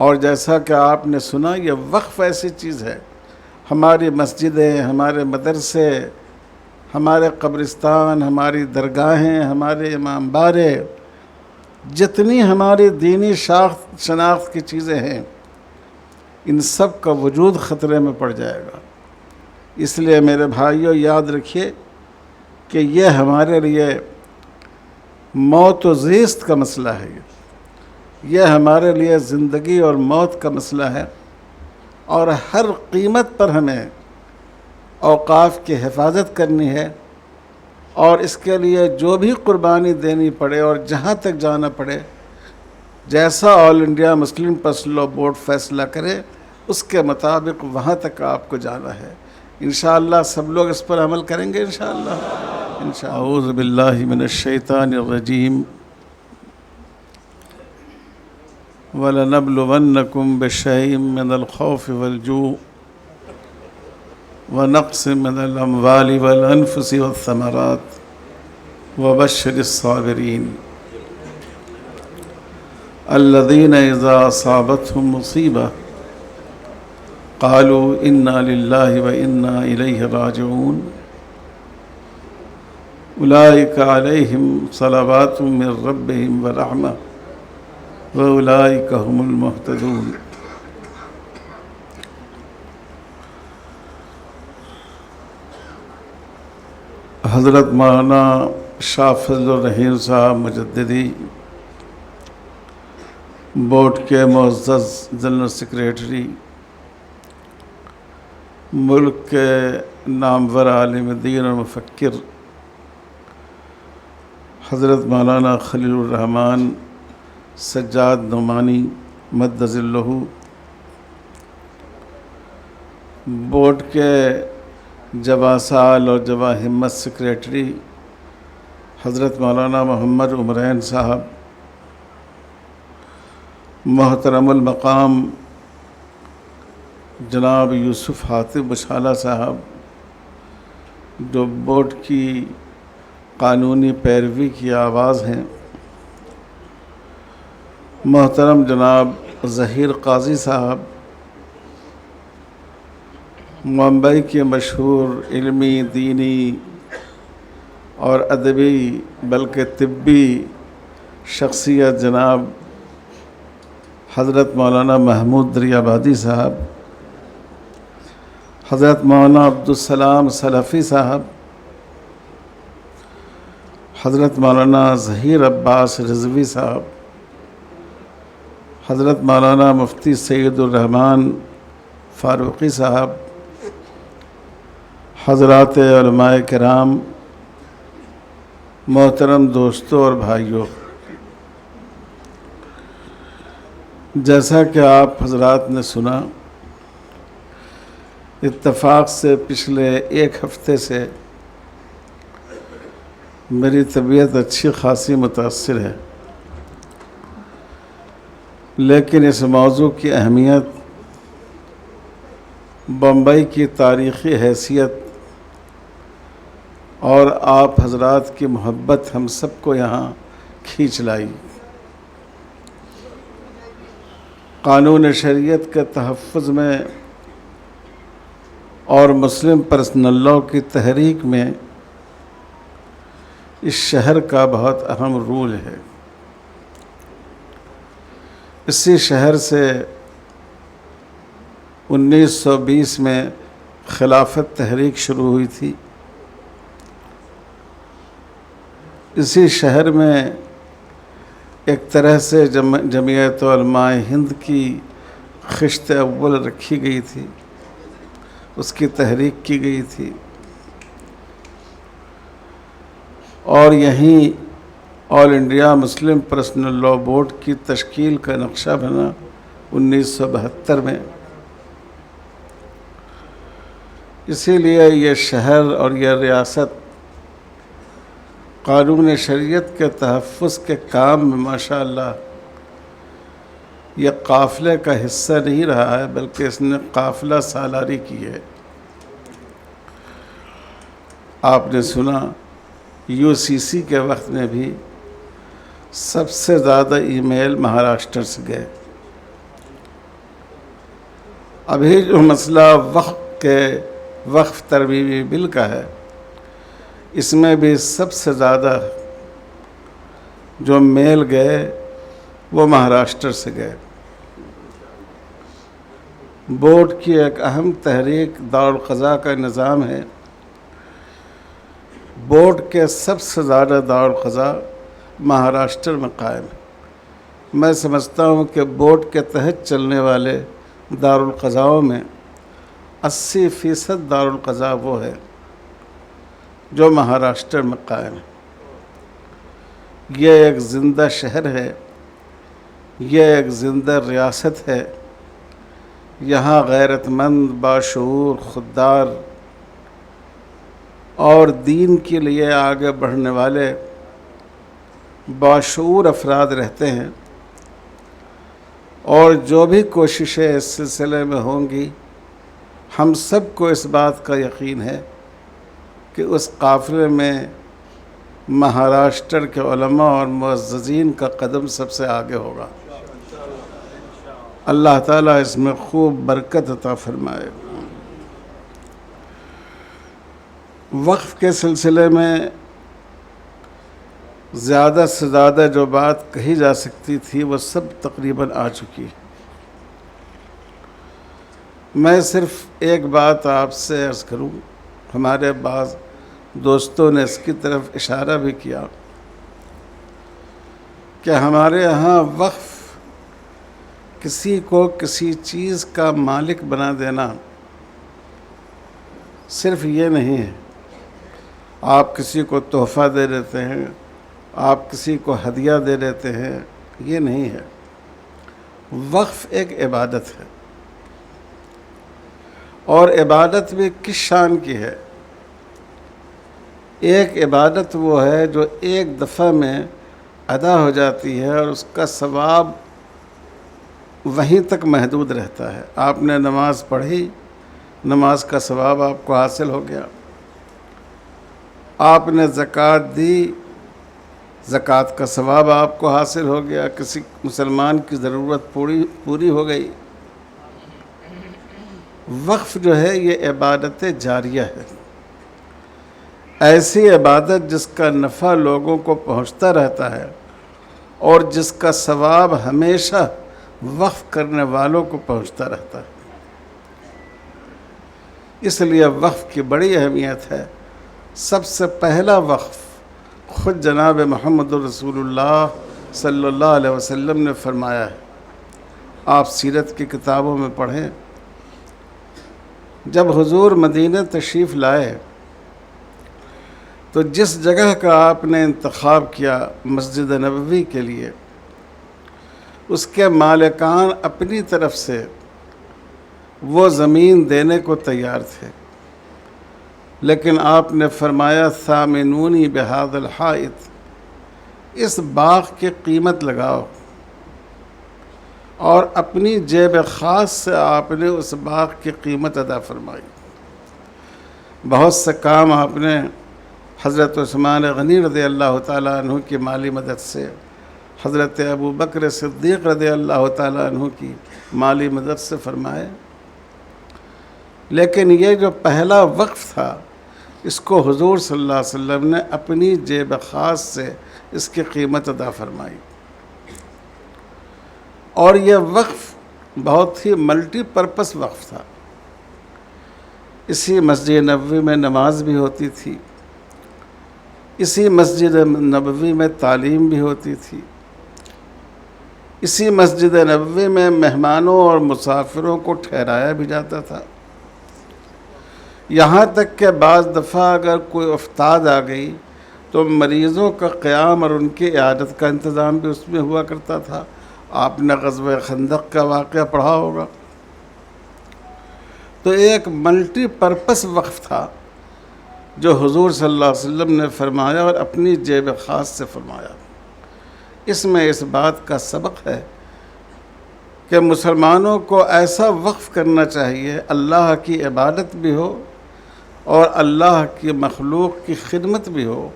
اور جیسا کہ آپ نے سنا، یہ وقف ایسی چیز ہے، ہماری مسجدیں، ہمارے مدرسے، ہمارے قبرستان، ہماری درگاہیں، ہمارے امام بارے، جتنی ہماری دینی شناخت کی چیزیں ہیں، ان سب کا وجود خطرے میں پڑ جائے گا۔ اس لیے میرے بھائیوں، یاد رکھیے کہ یہ ہمارے لیے موت و زیست کا مسئلہ ہے، یہ ہمارے لیے زندگی اور موت کا مسئلہ ہے، اور ہر قیمت پر ہمیں اوقاف کی حفاظت کرنی ہے، اور اس کے لیے جو بھی قربانی دینی پڑے اور جہاں تک جانا پڑے، جیسا all India Muslim personal law board فیصلہ کرے اس کے مطابق وہاں تک آپ کو جانا ہے۔ انشاءاللہ سب لوگ اس پر عمل کریں گے انشاءاللہ۔ اعوذ باللہ من الشیطان الرجیم۔ وَلَنَبْلُوَنَّكُمْ بِشَيْءٍ مِّنَ الْخَوْفِ وَالْجُوعِ وَنَقْصٍ مِّنَ الْأَمْوَالِ وَالْأَنفُسِ وَالثَّمَرَاتِ وَبَشِّرِ الصَّابِرِينَ الَّذِينَ إِذَا أَصَابَتْهُمْ مُصِيبَةٌ قَالُوا إِنَّا لِلَّهِ وَإِنَّا إِلَيْهِ رَاجِعُونَ أُولَٰئِكَ عَلَيْهِمْ صَلَوَاتٌ مِّن رَّبِّهِمْ وَرَحْمَةٌ وَأُولَٰئِكَ هُمُ الْمُهْتَدُونَ۔ حضرت مولانا شاہ فضل الرحیم صاحب مجددی، بورڈ کے معزز جنرل سیکریٹری، ملک کے نامور عالم دین اور مفکر حضرت مولانا خلیل الرحمن سجاد نعمانی مد ظلہ، بورڈ کے جواں سال اور جواں ہمت سیکریٹری حضرت مولانا محمد عمرین صاحب، محترم المقام جناب یوسف حاتم بچھالہ صاحب، جو بورڈ کی قانونی پیروی کی آواز ہیں، محترم جناب ظہیر قاضی صاحب، ممبئی کے مشہور علمی، دینی اور ادبی بلکہ طبی شخصیت جناب حضرت مولانا محمود دریابادی صاحب، حضرت مولانا عبدالسلام سلفی صاحب، حضرت مولانا ظہیر عباس رضوی صاحب، حضرت مولانا مفتی سید الرحمن فاروقی صاحب، حضرات علماء کرام، محترم دوستوں اور بھائیوں، جیسا کہ آپ حضرات نے سنا، اتفاق سے پچھلے ایک ہفتے سے میری طبیعت اچھی خاصی متاثر ہے، لیکن اس موضوع کی اہمیت، بمبئی کی تاریخی حیثیت اور آپ حضرات کی محبت ہم سب کو یہاں کھینچ لائی۔ قانون شریعت کے تحفظ میں اور مسلم پرسنل لاء کی تحریک میں اس شہر کا بہت اہم رول ہے۔ اسی شہر سے 1920 میں خلافت تحریک شروع ہوئی تھی۔ اسی شہر میں ایک طرح سے جمعیت علماء ہند کی خشت اول رکھی گئی تھی، اس کی تحریک کی گئی تھی، اور یہیں all India Muslim personal law board کی تشکیل کا نقشہ بنا 1972 میں۔ اسی لیے یہ شہر اور یہ ریاست قانون شریعت کے تحفظ کے کام میں ماشاءاللہ یہ قافلے کا حصہ نہیں رہا ہے، بلکہ اس نے قافلہ سالاری کی ہے۔ آپ نے سنا UCC کے وقت میں بھی سب سے زیادہ ای میل مہاراشٹر سے گئے، ابھی جو مسئلہ وقف ترمیمی بل کا ہے، اس میں بھی سب سے زیادہ جو میل گئے وہ مہاراشٹر سے گئے۔ بورڈ کی ایک اہم تحریک دارالقضاء کا نظام ہے۔ بورڈ کے سب سے زیادہ دارالقضاء مہاراشٹر میں قائم ہے۔ میں سمجھتا ہوں کہ بورڈ کے تحت چلنے والے دارالقضاؤں میں 80% دارالقضاء وہ ہے جو مہاراشٹر میں قائم ہے۔ یہ ایک زندہ شہر ہے، یہ ایک زندہ ریاست ہے۔ یہاں غیرت مند، باشعور، خوددار اور دین کے لیے آگے بڑھنے والے باشعور افراد رہتے ہیں، اور جو بھی کوششیں اس سلسلے میں ہوں گی، ہم سب کو اس بات کا یقین ہے کہ اس قافلے میں مہاراشٹر کے علماء اور معززین کا قدم سب سے آگے ہوگا۔ اللہ تعالیٰ اس میں خوب برکت عطا فرمائے۔ وقف کے سلسلے میں زیادہ سے زیادہ جو بات کہی جا سکتی تھی وہ سب تقریباً آ چکی ہے۔ میں صرف ایک بات آپ سے عرض کروں، ہمارے بعض دوستوں نے اس کی طرف اشارہ بھی کیا کہ ہمارے ہاں وقف کسی کو کسی چیز کا مالک بنا دینا صرف یہ نہیں ہے۔ آپ کسی کو تحفہ دے دیتے ہیں، آپ کسی کو ہدیہ دے دیتے ہیں، یہ نہیں ہے۔ وقف ایک عبادت ہے، اور عبادت بھی کس شان کی ہے؟ ایک عبادت وہ ہے جو ایک دفعہ میں ادا ہو جاتی ہے اور اس کا ثواب وہیں تک محدود رہتا ہے۔ آپ نے نماز پڑھی، نماز کا ثواب آپ کو حاصل ہو گیا۔ آپ نے زکوٰۃ دی، زکوٰۃ کا ثواب آپ کو حاصل ہو گیا۔ کسی مسلمان کی ضرورت پوری ہو گئی۔ وقف جو ہے یہ عبادت جاریہ ہے، ایسی عبادت جس کا نفع لوگوں کو پہنچتا رہتا ہے اور جس کا ثواب ہمیشہ وقف کرنے والوں کو پہنچتا رہتا ہے۔ اس لیے وقف کی بڑی اہمیت ہے۔ سب سے پہلا وقف خود جناب محمد رسول اللہ صلی اللہ علیہ وسلم نے فرمایا ہے۔ آپ سیرت کی کتابوں میں پڑھیں، جب حضور مدینہ تشریف لائے تو جس جگہ کا آپ نے انتخاب کیا مسجد نبوی کے لیے، اس کے مالکان اپنی طرف سے وہ زمین دینے کو تیار تھے، لیکن آپ نے فرمایا ثامنونی بہذا الحائط، اس باغ کی قیمت لگاؤ، اور اپنی جیب خاص سے آپ نے اس باغ کی قیمت ادا فرمائی۔ بہت سے کام آپ نے حضرت عثمان غنی رضی اللہ تعالیٰ عنہ کی مالی مدد سے، حضرت ابو بکر صدیق رضی اللہ تعالیٰ عنہ کی مالی مدد سے فرمائے، لیکن یہ جو پہلا وقف تھا اس کو حضور صلی اللہ علیہ وسلم نے اپنی جیب خاص سے اس کی قیمت ادا فرمائی۔ اور یہ وقف بہت ہی ملٹی پرپس وقف تھا۔ اسی مسجد نبوی میں نماز بھی ہوتی تھی، اسی مسجد نبوی میں تعلیم بھی ہوتی تھی، اسی مسجد نبوی میں مہمانوں اور مسافروں کو ٹھہرایا بھی جاتا تھا۔ یہاں تک کہ بعض دفعہ اگر کوئی افتاد آ گئی تو مریضوں کا قیام اور ان کی عیادت کا انتظام بھی اس میں ہوا کرتا تھا۔ آپ نے غزوہ خندق کا واقعہ پڑھا ہوگا۔ تو ایک ملٹی پرپس وقف تھا جو حضور صلی اللہ علیہ وسلم نے فرمایا اور اپنی جیب خاص سے فرمایا۔ اس میں اس بات کا سبق ہے کہ مسلمانوں کو ایسا وقف کرنا چاہیے، اللہ کی عبادت بھی ہو اور اللہ کی مخلوق کی خدمت بھی ہو،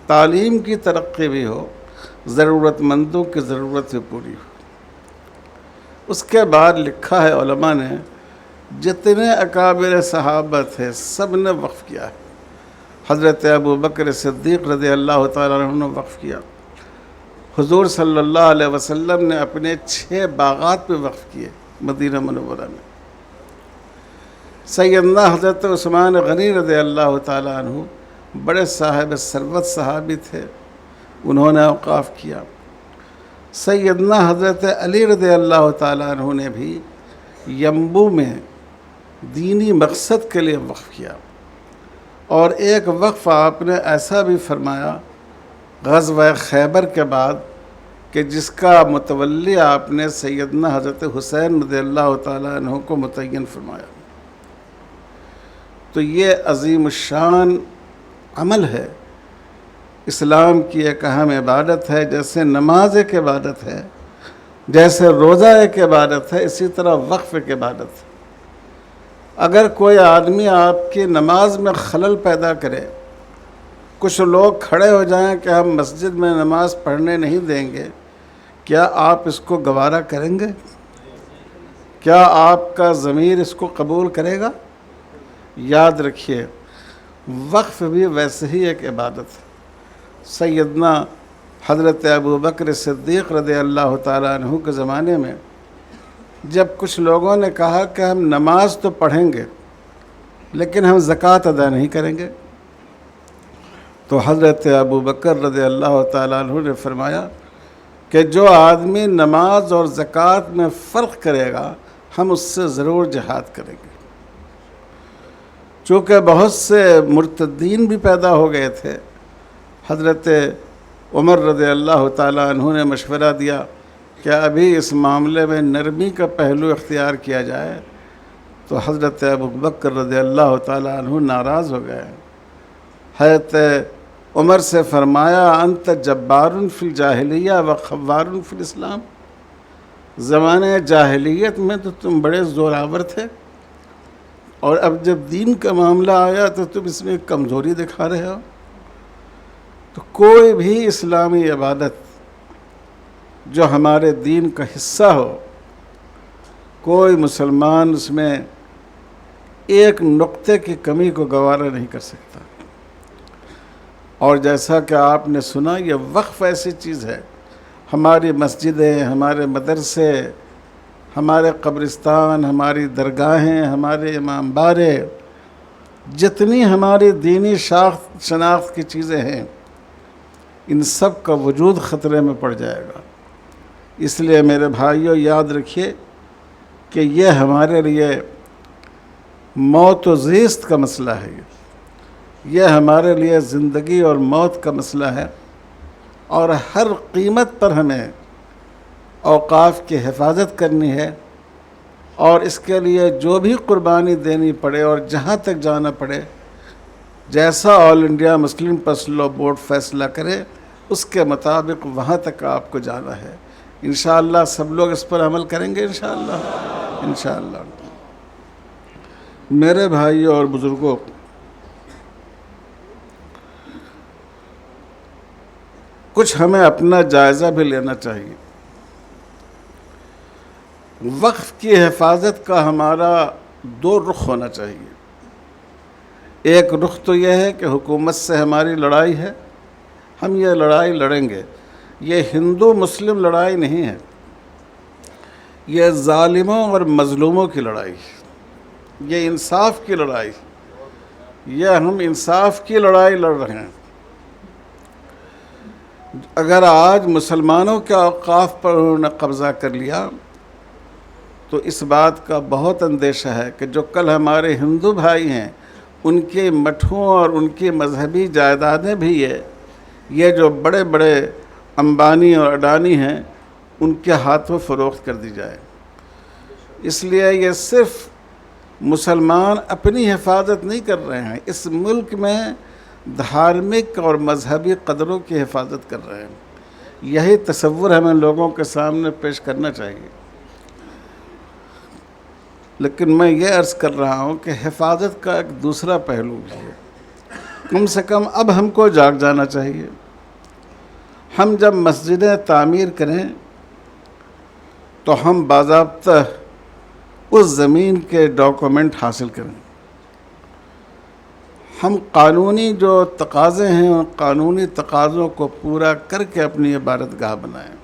تعلیم کی ترقی بھی ہو، ضرورت مندوں کی ضرورت بھی پوری ہو۔ اس کے بعد لکھا ہے علماء نے جتنے اکابر صحابہ تھے سب نے وقف کیا ہے۔ حضرت ابو بکر صدیق رضی اللہ تعالیٰ عنہ نے وقف کیا۔ حضور صلی اللہ علیہ وسلم نے اپنے 6 باغات پہ وقف کیے مدینہ منورہ میں۔ سیدنا حضرت عثمان غنی رضی اللہ تعالیٰ عنہ بڑے صاحب ثروت صحابی تھے، انہوں نے اوقاف کیا۔ سیدنا حضرت علی رضی اللہ تعالیٰ عنہ نے بھی ینبو میں دینی مقصد کے لیے وقف کیا، اور ایک وقف آپ نے ایسا بھی فرمایا غزوہ خیبر کے بعد کہ جس کا متولی آپ نے سیدنا حضرت حسین رضی اللہ تعالیٰ عنہ کو متعین فرمایا۔ تو یہ عظیم الشان عمل ہے، اسلام کی ایک اہم عبادت ہے۔ جیسے نماز ایک عبادت ہے، جیسے روزہ ایک عبادت ہے، اسی طرح وقف ایک عبادت ہے۔ اگر کوئی آدمی آپ کی نماز میں خلل پیدا کرے، کچھ لوگ کھڑے ہو جائیں کہ ہم مسجد میں نماز پڑھنے نہیں دیں گے، کیا آپ اس کو گوارا کریں گے؟ کیا آپ کا ضمیر اس کو قبول کرے گا؟ یاد رکھیے، وقف بھی ویسے ہی ایک عبادت ہے۔ سیدنا حضرت ابو بکر صدیق رضی اللہ تعالیٰ عنہ کے زمانے میں جب کچھ لوگوں نے کہا کہ ہم نماز تو پڑھیں گے لیکن ہم زکوٰۃ ادا نہیں کریں گے، تو حضرت ابو بکر رضی اللہ تعالیٰ عنہ نے فرمایا کہ جو آدمی نماز اور زکوٰۃ میں فرق کرے گا ہم اس سے ضرور جہاد کریں گے۔ چونکہ بہت سے مرتدین بھی پیدا ہو گئے تھے، حضرت عمر رضی اللہ تعالیٰ عنہ نے مشورہ دیا کہ ابھی اس معاملے میں نرمی کا پہلو اختیار کیا جائے، تو حضرت ابو بکر رضی اللہ تعالیٰ عنہ ناراض ہو گئے۔ حضرت عمر سے فرمایا انت جبار فی الجاہلیہ و خوار فی الاسلام، زمانے جاہلیت میں تو تم بڑے زوراور تھے، اور اب جب دین کا معاملہ آیا تو تم اس میں کمزوری دکھا رہے ہو۔ تو کوئی بھی اسلامی عبادت جو ہمارے دین کا حصہ ہو، کوئی مسلمان اس میں ایک نقطے کی کمی کو گوارا نہیں کر سکتا۔ اور جیسا کہ آپ نے سنا، یہ وقف ایسی چیز ہے، ہماری مسجدیں، ہمارے مدرسے، ہمارے قبرستان، ہماری درگاہیں، ہمارے امام بارے، جتنی ہماری دینی شناخت کی چیزیں ہیں، ان سب کا وجود خطرے میں پڑ جائے گا۔ اس لیے میرے بھائیوں یاد رکھیے کہ یہ ہمارے لیے موت و زیست کا مسئلہ ہے، یہ ہمارے لیے زندگی اور موت کا مسئلہ ہے، اور ہر قیمت پر ہمیں اوقاف کی حفاظت کرنی ہے، اور اس کے لیے جو بھی قربانی دینی پڑے اور جہاں تک جانا پڑے، جیسا all India Muslim personal law board فیصلہ کرے اس کے مطابق وہاں تک آپ کو جانا ہے۔ انشاءاللہ سب لوگ اس پر عمل کریں گے انشاءاللہ۔ میرے بھائیوں اور بزرگوں، کچھ ہمیں اپنا جائزہ بھی لینا چاہیے۔ وقف کی حفاظت کا ہمارا 2 رخ ہونا چاہیے۔ ایک رخ تو یہ ہے کہ حکومت سے ہماری لڑائی ہے، ہم یہ لڑائی لڑیں گے۔ یہ ہندو مسلم لڑائی نہیں ہے، یہ ظالموں اور مظلوموں کی لڑائی ہے، یہ انصاف کی لڑائی، یہ ہم انصاف کی لڑائی لڑ رہے ہیں۔ اگر آج مسلمانوں کے اوقاف پر انہوں نے قبضہ کر لیا تو اس بات کا بہت اندیشہ ہے کہ جو کل ہمارے ہندو بھائی ہیں ان کے مٹھوں اور ان کی مذہبی جائیدادیں بھی یہ جو بڑے بڑے امبانی اور اڈانی ہیں ان کے ہاتھوں فروخت کر دی جائے۔ اس لیے یہ صرف مسلمان اپنی حفاظت نہیں کر رہے ہیں، اس ملک میں دھارمک اور مذہبی قدروں کی حفاظت کر رہے ہیں۔ یہی تصور ہمیں لوگوں کے سامنے پیش کرنا چاہیے۔ لیکن میں یہ عرض کر رہا ہوں کہ حفاظت کا ایک دوسرا پہلو بھی ہے۔ کم سے کم اب ہم کو جاگ جانا چاہیے۔ ہم جب مسجدیں تعمیر کریں تو ہم باضابطہ اس زمین کے ڈاکومنٹ حاصل کریں۔ ہم قانونی جو تقاضے ہیں ان قانونی تقاضوں کو پورا کر کے اپنی عبادت گاہ بنائیں،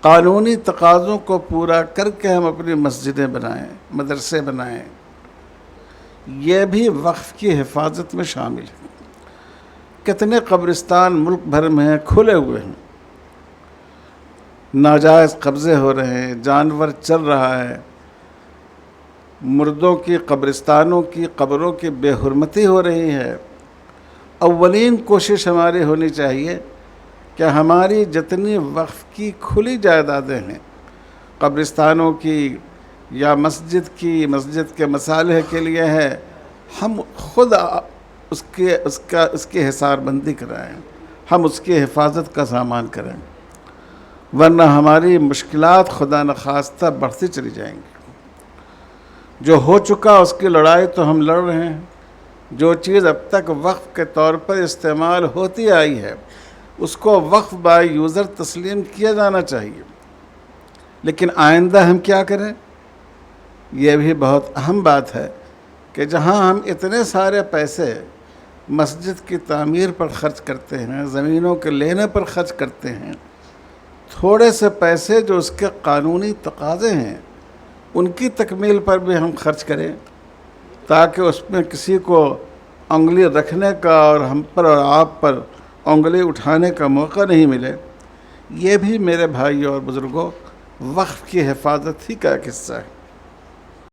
قانونی تقاضوں کو پورا کر کے ہم اپنی مسجدیں بنائیں، مدرسے بنائیں۔ یہ بھی وقف کی حفاظت میں شامل ہے۔ کتنے قبرستان ملک بھر میں کھلے ہوئے ہیں، ناجائز قبضے ہو رہے ہیں، جانور چل رہا ہے، مردوں کی قبرستانوں کی قبروں کی بے حرمتی ہو رہی ہے۔ اولین کوشش ہماری ہونی چاہیے کہ ہماری جتنی وقف کی کھلی جائیدادیں ہیں، قبرستانوں کی یا مسجد کی، مسجد کے مصالح کے لیے ہے، ہم خود اس کی حصار بندی کرائیں، ہم اس کی حفاظت کا سامان کریں، ورنہ ہماری مشکلات خدا نخواستہ بڑھتی چلی جائیں گی۔ جو ہو چکا اس کی لڑائی تو ہم لڑ رہے ہیں، جو چیز اب تک وقف کے طور پر استعمال ہوتی آئی ہے اس کو وقف بائی یوزر تسلیم کیا جانا چاہیے۔ لیکن آئندہ ہم کیا کریں؟ یہ بھی بہت اہم بات ہے کہ جہاں ہم اتنے سارے پیسے مسجد کی تعمیر پر خرچ کرتے ہیں، زمینوں کے لینے پر خرچ کرتے ہیں، تھوڑے سے پیسے جو اس کے قانونی تقاضے ہیں ان کی تکمیل پر بھی ہم خرچ کریں، تاکہ اس میں کسی کو انگلی رکھنے کا اور ہم پر اور آپ پر انگلی اٹھانے کا موقع نہیں ملے۔ یہ بھی میرے بھائیوں اور بزرگوں وقف کی حفاظت ہی کا ایک حصہ ہے۔